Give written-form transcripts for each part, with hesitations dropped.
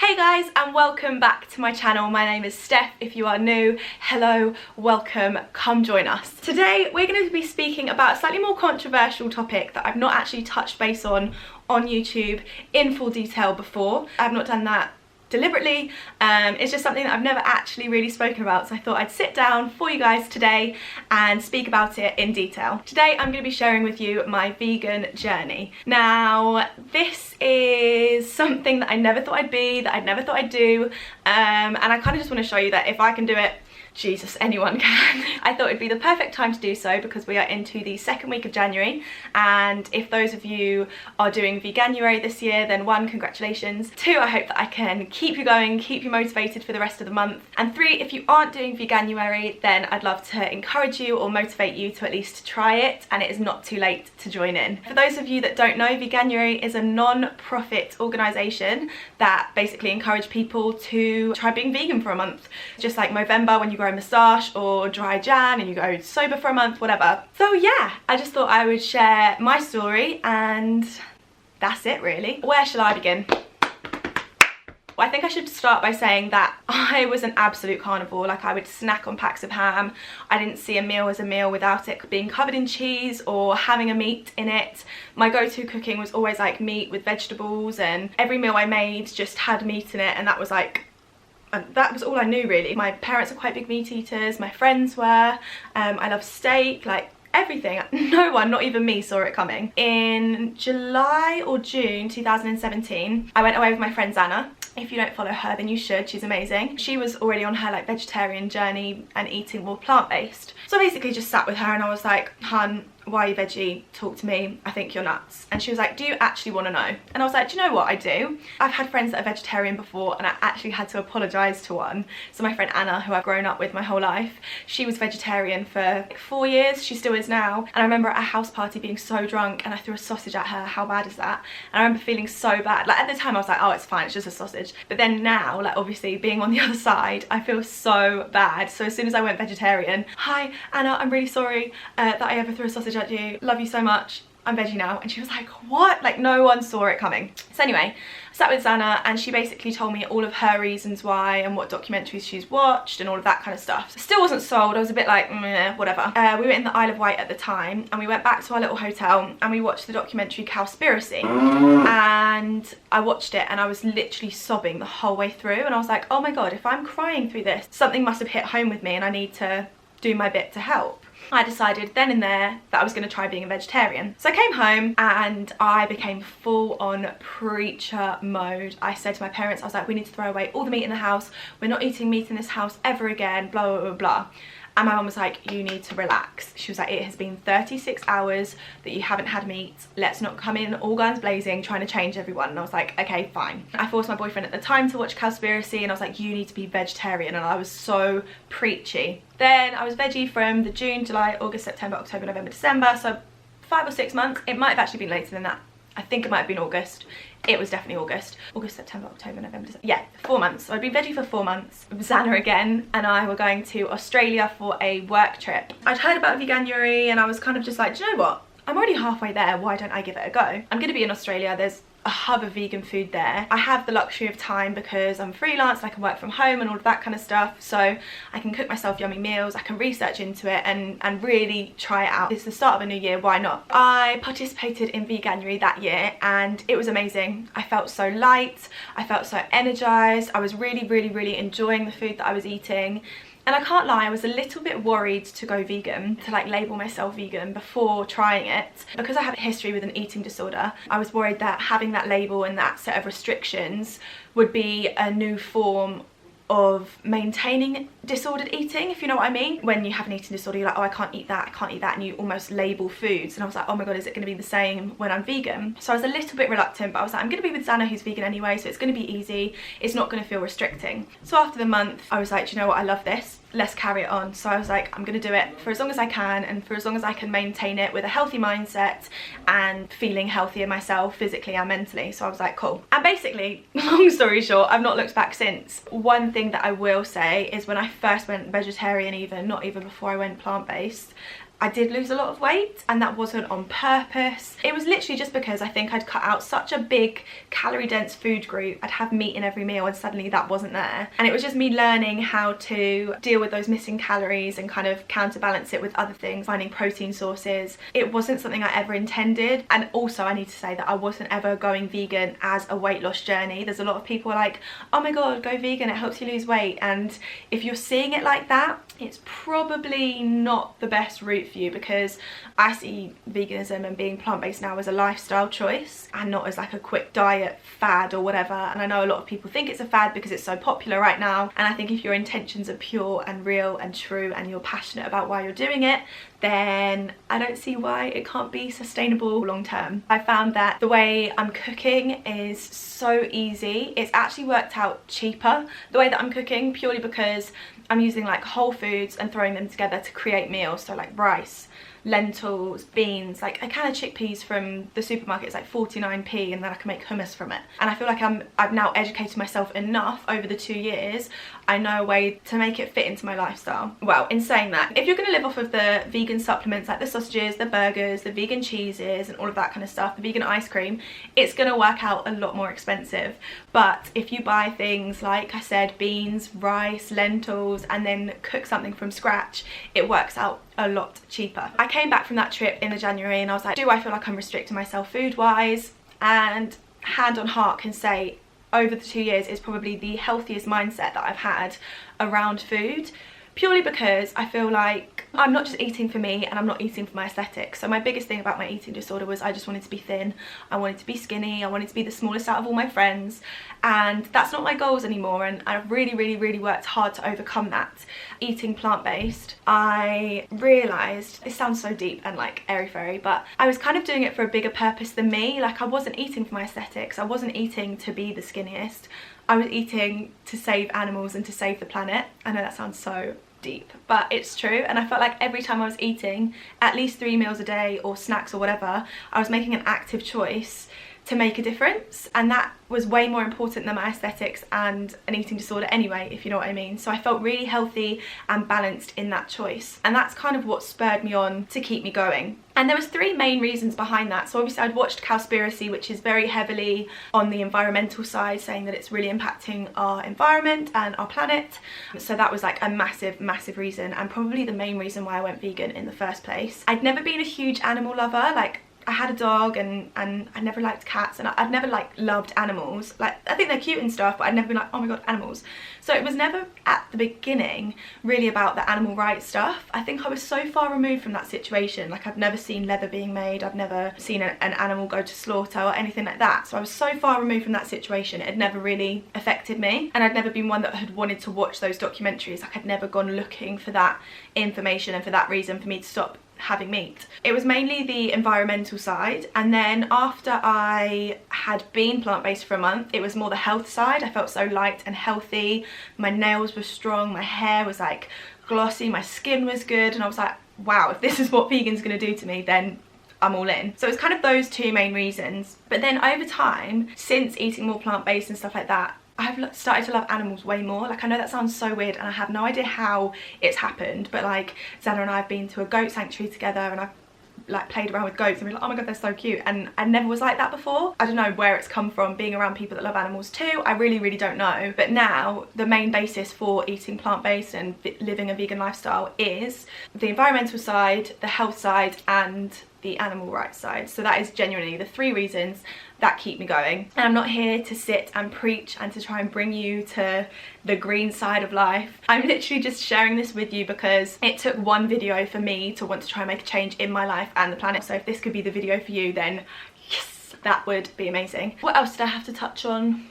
Hey guys, and welcome back to my channel. My name is Steph. If you are new, hello, welcome, come join us. Today we're going to be speaking about a slightly more controversial topic that I've not actually touched base on YouTube in full detail before. I've not done that deliberately. It's just something that I've never actually really spoken about, so I thought I'd sit down for you guys today and speak about it in detail. Today I'm going to be sharing with you my vegan journey. Now this is something that I never thought I'd be, that I never thought I'd do, and I kind of just want to show you that if I can do it, Jesus, anyone can. I thought it'd be the perfect time to do so because we are into the second week of January, and if those of you are doing Veganuary this year, then one, congratulations. Two, I hope that I can keep you going, keep you motivated for the rest of the month. And three, if you aren't doing Veganuary, then I'd love to encourage you or motivate you to at least try it, and it is not too late to join in. For those of you that don't know, Veganuary is a non-profit organisation that basically encourage people to try being vegan for a month. Just like Movember when you grow a moustache, or dry Jan and you go sober for a month, whatever. So yeah, I just thought I would share my story, and that's it really. Where shall I begin? Well, I think I should start by saying that I was an absolute carnivore. Like, I would snack on packs of ham. I didn't see a meal as a meal without it being covered in cheese or having a meat in it. My go-to cooking was always like meat with vegetables, and every meal I made just had meat in it, and that was like, that was all I knew really. My parents are quite big meat eaters, my friends were, I love steak, like everything. No one, not even me, saw it coming. In July or June 2017, I went away with my friend Zana. If you don't follow her, then you should, she's amazing. She was already on her like vegetarian journey and eating more plant-based. So I basically just sat with her and I was like, hun, why are you veggie? Talk to me, I think you're nuts. And she was like, do you actually want to know? And I was like, do you know what, I do. I've had friends that are vegetarian before, and I actually had to apologise to one. So my friend Anna, who I've grown up with my whole life, she was vegetarian for like 4 years, she still is now. And I remember at a house party being so drunk and I threw a sausage at her. How bad is that? And I remember feeling so bad. Like at the time I was like, oh, it's fine, it's just a sausage. But then now, like obviously being on the other side, I feel so bad. So as soon as I went vegetarian, hi Anna, I'm really sorry that I ever threw a sausage at you. Love you so much. I'm veggie now. And she was like, what? Like no one saw it coming. So anyway, I sat with Zana and she basically told me all of her reasons why and what documentaries she's watched and all of that kind of stuff. Still wasn't sold. I was a bit like, whatever. We were in the Isle of Wight at the time, and we went back to our little hotel and we watched the documentary Cowspiracy. And I watched it and I was literally sobbing the whole way through, and I was like, oh my god, if I'm crying through this, something must have hit home with me and I need to do my bit to help. I decided then and there that I was going to try being a vegetarian. So I came home and I became full on preacher mode. I said to my parents, I was like, we need to throw away all the meat in the house. We're not eating meat in this house ever again, blah, blah, blah, blah. And my mum was like, you need to relax. She was like, it has been 36 hours that you haven't had meat. Let's not come in all guns blazing trying to change everyone. And I was like, okay, fine. I forced my boyfriend at the time to watch Cowspiracy, and I was like, you need to be vegetarian. And I was so preachy. Then I was veggie from the June, July, August, September, October, November, December. So 5 or 6 months. It might have actually been later than that. I think it might have been August. It was definitely August. August, September, October, November, December. Yeah, 4 months. So I'd been veggie for 4 months. Zana again and I were going to Australia for a work trip. I'd heard about Veganuary and I was kind of just like, do you know what? I'm already halfway there, why don't I give it a go? I'm going to be in Australia, there's a hub of vegan food there. I have the luxury of time because I'm freelance and I can work from home and all of that kind of stuff, so I can cook myself yummy meals, I can research into it and really try it out. It's the start of a new year, why not? I participated in Veganuary that year and it was amazing. I felt so light, I felt so energized, I was really enjoying the food that I was eating. And I can't lie, I was a little bit worried to go vegan, to like label myself vegan before trying it. Because I have a history with an eating disorder, I was worried that having that label and that set of restrictions would be a new form of maintaining disordered eating, if you know what I mean. When you have an eating disorder, you're like, oh, I can't eat that, and you almost label foods. And I was like, oh my god, is it going to be the same when I'm vegan? So I was a little bit reluctant, but I was like, I'm going to be with Zana, who's vegan anyway, so it's going to be easy, it's not going to feel restricting. So after the month, I was like, do you know what, I love this, let's carry it on. So I was like, I'm going to do it for as long as I can, and for as long as I can maintain it with a healthy mindset and feeling healthier myself physically and mentally. So I was like, cool. And basically, long story short, I've not looked back since. One thing that I will say is when I first went vegetarian, not even before I went plant-based, I did lose a lot of weight, and that wasn't on purpose. It was literally just because I think I'd cut out such a big calorie dense food group. I'd have meat in every meal and suddenly that wasn't there. And it was just me learning how to deal with those missing calories and kind of counterbalance it with other things, finding protein sources. It wasn't something I ever intended. And also I need to say that I wasn't ever going vegan as a weight loss journey. There's a lot of people like, oh my god, go vegan, it helps you lose weight. And if you're seeing it like that, it's probably not the best route for you, because I see veganism and being plant-based now as a lifestyle choice and not as like a quick diet fad or whatever. And I know a lot of people think it's a fad because it's so popular right now, and I think if your intentions are pure and real and true and you're passionate about why you're doing it, then I don't see why it can't be sustainable long term. I found that the way I'm cooking is so easy. It's actually worked out cheaper the way that I'm cooking, purely because I'm using like whole foods and throwing them together to create meals. So like rice, lentils, beans, like a can of chickpeas from the supermarket is like 49p, and then I can make hummus from it. And I feel like I've now educated myself enough over the 2 years. I know a way to make it fit into my lifestyle. Well, in saying that, if you're going to live off of the vegan supplements like the sausages, the burgers, the vegan cheeses and all of that kind of stuff, the vegan ice cream, it's going to work out a lot more expensive. But if you buy things like I said, beans, rice, lentils, and then cook something from scratch, it works out a lot cheaper. I came back from that trip in the January and I was like, do I feel like I'm restricting myself food wise? And hand on heart can say, over the 2 years is probably the healthiest mindset that I've had around food, purely because I feel like I'm not just eating for me and I'm not eating for my aesthetics. So my biggest thing about my eating disorder was I just wanted to be thin, I wanted to be skinny, I wanted to be the smallest out of all my friends, and that's not my goals anymore. And I've really worked hard to overcome that. Eating plant-based, I realised, this sounds so deep and like airy-fairy, but I was kind of doing it for a bigger purpose than me. Like I wasn't eating for my aesthetics, I wasn't eating to be the skinniest, I was eating to save animals and to save the planet. I know that sounds so deep, but it's true. And I felt like every time I was eating at least 3 meals a day or snacks or whatever, I was making an active choice to make a difference, and that was way more important than my aesthetics and an eating disorder anyway, if you know what I mean. So I felt really healthy and balanced in that choice, and that's kind of what spurred me on to keep me going. And there was 3 main reasons behind that. So obviously I'd watched Cowspiracy, which is very heavily on the environmental side, saying that it's really impacting our environment and our planet. So that was like a massive reason, and probably the main reason why I went vegan in the first place. I'd never been a huge animal lover. Like I had a dog and I never liked cats, and I'd never like loved animals. Like I think they're cute and stuff, but I'd never been like, oh my god, animals. So it was never at the beginning really about the animal rights stuff. I think I was so far removed from that situation. Like I've never seen leather being made, I've never seen an animal go to slaughter or anything like that. So I was so far removed from that situation, it had never really affected me, and I'd never been one that had wanted to watch those documentaries. Like I'd never gone looking for that information and for that reason for me to stop having meat. It was mainly the environmental side, and then after I had been plant-based for a month, it was more the health side. I felt so light and healthy, my nails were strong, my hair was like glossy, my skin was good, and I was like, wow, if this is what vegan's gonna do to me, then I'm all in. So it's kind of those 2 main reasons. But then over time, since eating more plant-based and stuff like that, I've started to love animals way more. Like I know that sounds so weird and I have no idea how it's happened, but like Zana and I have been to a goat sanctuary together, and I've like played around with goats and we're like, oh my god, they're so cute, and I never was like that before. I don't know where it's come from, being around people that love animals too, I really don't know. But now the main basis for eating plant-based and living a vegan lifestyle is the environmental side, the health side, and the animal rights side. So that is genuinely the 3 reasons that keep me going. And I'm not here to sit and preach and to try and bring you to the green side of life. I'm literally just sharing this with you because it took one video for me to want to try and make a change in my life and the planet. So if this could be the video for you, then yes, that would be amazing. What else did I have to touch on?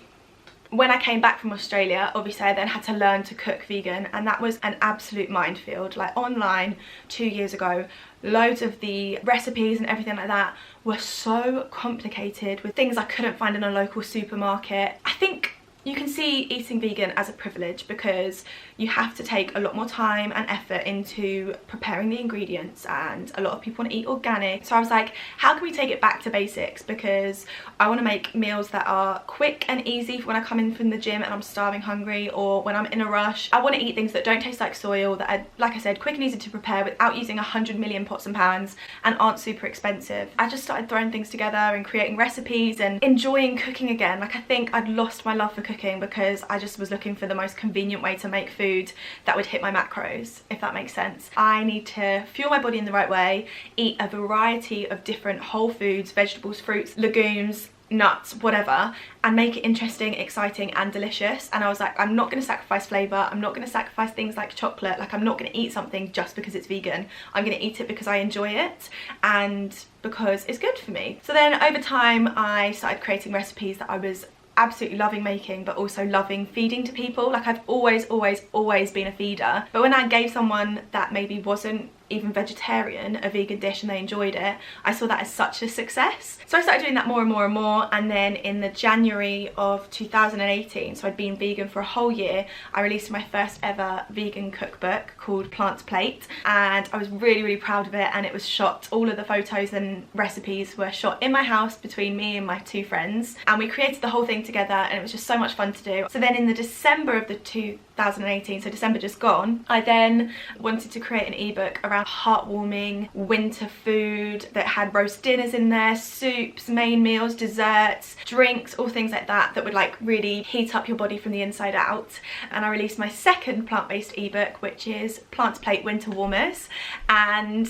When I came back from Australia, obviously I then had to learn to cook vegan, and that was an absolute minefield. Like online 2 years ago, loads of the recipes and everything like that were so complicated with things I couldn't find in a local supermarket. I think you can see eating vegan as a privilege because you have to take a lot more time and effort into preparing the ingredients, and a lot of people want to eat organic. So I was like, how can we take it back to basics, because I want to make meals that are quick and easy for when I come in from the gym and I'm starving hungry, or when I'm in a rush. I want to eat things that don't taste like soil, that are, like I said, quick and easy to prepare without using 100 million pots and pans, and aren't super expensive. I just started throwing things together and creating recipes and enjoying cooking again. Like, I think I'd lost my love for cooking because I just was looking for the most convenient way to make food that would hit my macros, if that makes sense. I need to fuel my body in the right way, eat a variety of different whole foods, vegetables, fruits, legumes, nuts, whatever, and make it interesting, exciting and delicious. And I was like, I'm not going to sacrifice flavour, I'm not going to sacrifice things like chocolate. Like, I'm not going to eat something just because it's vegan. I'm going to eat it because I enjoy it and because it's good for me. So then over time I started creating recipes that I was absolutely loving making, but also loving feeding to people. Like, I've always been a feeder, but when I gave someone that maybe wasn't even vegetarian a vegan dish and they enjoyed it, I saw that as such a success. So I started doing that more and more, and then in the January of 2018, so I'd been vegan for a whole year, I released my first ever vegan cookbook called Plant Plate, and I was really proud of it. And it was shot, all of the photos and recipes were shot in my house between me and my two friends, and we created the whole thing together, and it was just so much fun to do. So then in the December of the 2018, so December just gone, I then wanted to create an ebook around heartwarming winter food that had roast dinners in there, soups, main meals, desserts, drinks, all things like that that would like really heat up your body from the inside out. And I released my second plant-based ebook, which is Plant Plate Winter Warmers, and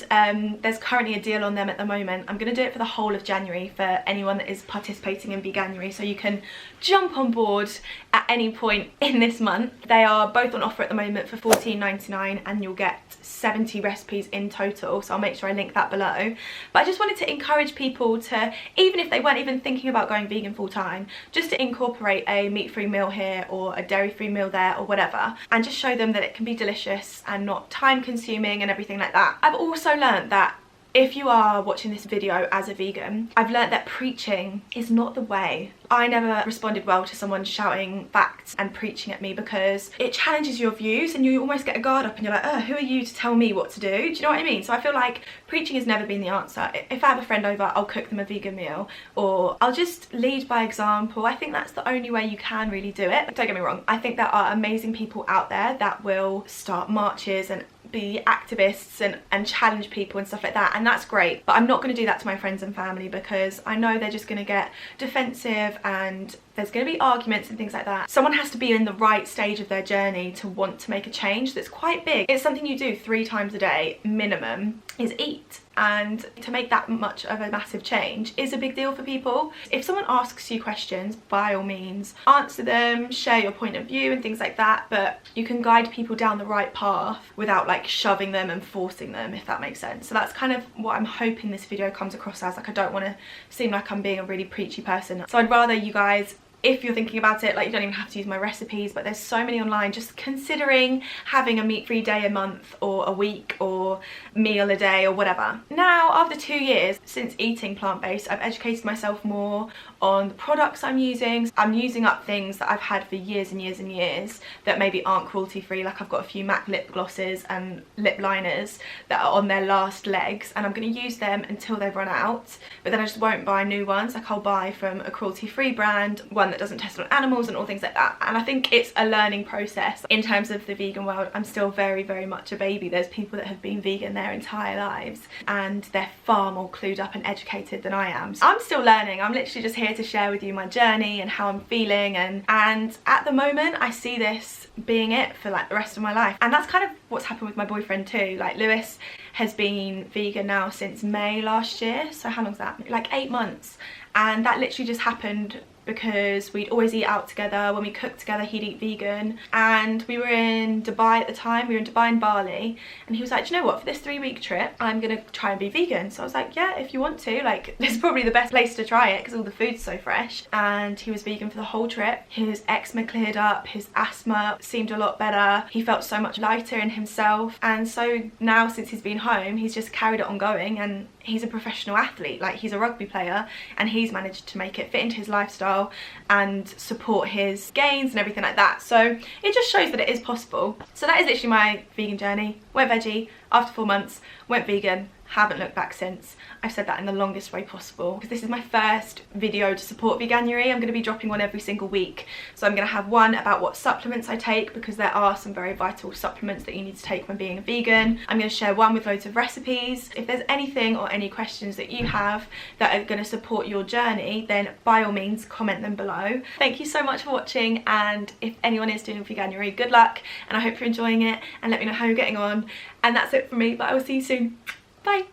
there's currently a deal on them at the moment. I'm going to do it for the whole of January for anyone that is participating in Veganuary, so you can jump on board at any point in this month. They are both on offer at the moment for $14.99, and you'll get 70 recipes in total, so I'll make sure I link that below. But I just wanted to encourage people to, even if they weren't even thinking about going vegan full time, just to incorporate a meat-free meal here or a dairy-free meal there or whatever, and just show them that it can be delicious and not time consuming and everything like that. I've also learned that if you are watching this video as a vegan, I've learnt that preaching is not the way. I never responded well to someone shouting facts and preaching at me, because it challenges your views and you almost get a guard up and you're like, oh, who are you to tell me what to do? Do you know what I mean? So I feel like preaching has never been the answer. If I have a friend over, I'll cook them a vegan meal, or I'll just lead by example. I think that's the only way you can really do it. Don't get me wrong, I think there are amazing people out there that will start marches and be activists and challenge people and stuff like that, and that's great, but I'm not going to do that to my friends and family, because I know they're just going to get defensive and there's going to be arguments and things like that. Someone has to be in the right stage of their journey to want to make a change that's quite big. It's something you do 3 times a day minimum, is eat. And to make that much of a massive change is a big deal for people. If someone asks you questions, by all means answer them, share your point of view and things like that, but you can guide people down the right path without like shoving them and forcing them, if that makes sense. So that's kind of what I'm hoping this video comes across as. Like, I don't want to seem like I'm being a really preachy person, so I'd rather you guys, if you're thinking about it, like, you don't even have to use my recipes, but there's so many online, just considering having a meat-free day a month or a week or meal a day or whatever. Now, after 2 years since eating plant-based, I've educated myself more on the products I'm using. I'm using up things that I've had for years and years and years that maybe aren't cruelty-free. Like, I've got a few MAC lip glosses and lip liners that are on their last legs, and I'm going to use them until they've run out, but then I just won't buy new ones. Like, I'll buy from a cruelty-free brand, one that doesn't test on animals and all things like that. And I think it's a learning process. In terms of the vegan world, I'm still very much a baby. There's people that have been vegan their entire lives and they're far more clued up and educated than I am. So I'm still learning. I'm literally just here to share with you my journey and how I'm feeling, and at the moment I see this being it for like the rest of my life. And that's kind of what's happened with my boyfriend too. Like, Lewis has been vegan now since May last year, so how long's that? Like 8 months. And that literally just happened because we'd always eat out together. When we cooked together, he'd eat vegan, and we were in Dubai at the time. We were in Dubai and Bali, and he was like, do you know what, for this 3-week trip I'm gonna try and be vegan. So I was like, yeah, if you want to, like, this is probably the best place to try it because all the food's so fresh. And he was vegan for the whole trip. His eczema cleared up, his asthma seemed a lot better, he felt so much lighter in himself. And so now, since he's been home, he's just carried it on going, and he's a professional athlete, like he's a rugby player, and he's managed to make it fit into his lifestyle and support his gains and everything like that. So it just shows that it is possible. So that is literally my vegan journey. Went veggie after 4 months, went vegan, haven't looked back since. I've said that in the longest way possible because this is my first video to support Veganuary. I'm going to be dropping one every single week. So I'm going to have one about what supplements I take, because there are some very vital supplements that you need to take when being a vegan. I'm going to share one with loads of recipes. If there's anything or any questions that you have that are going to support your journey, then by all means comment them below. Thank you so much for watching, and if anyone is doing Veganuary, good luck, and I hope you're enjoying it, and let me know how you're getting on. And that's it from me, but I will see you soon. Bye.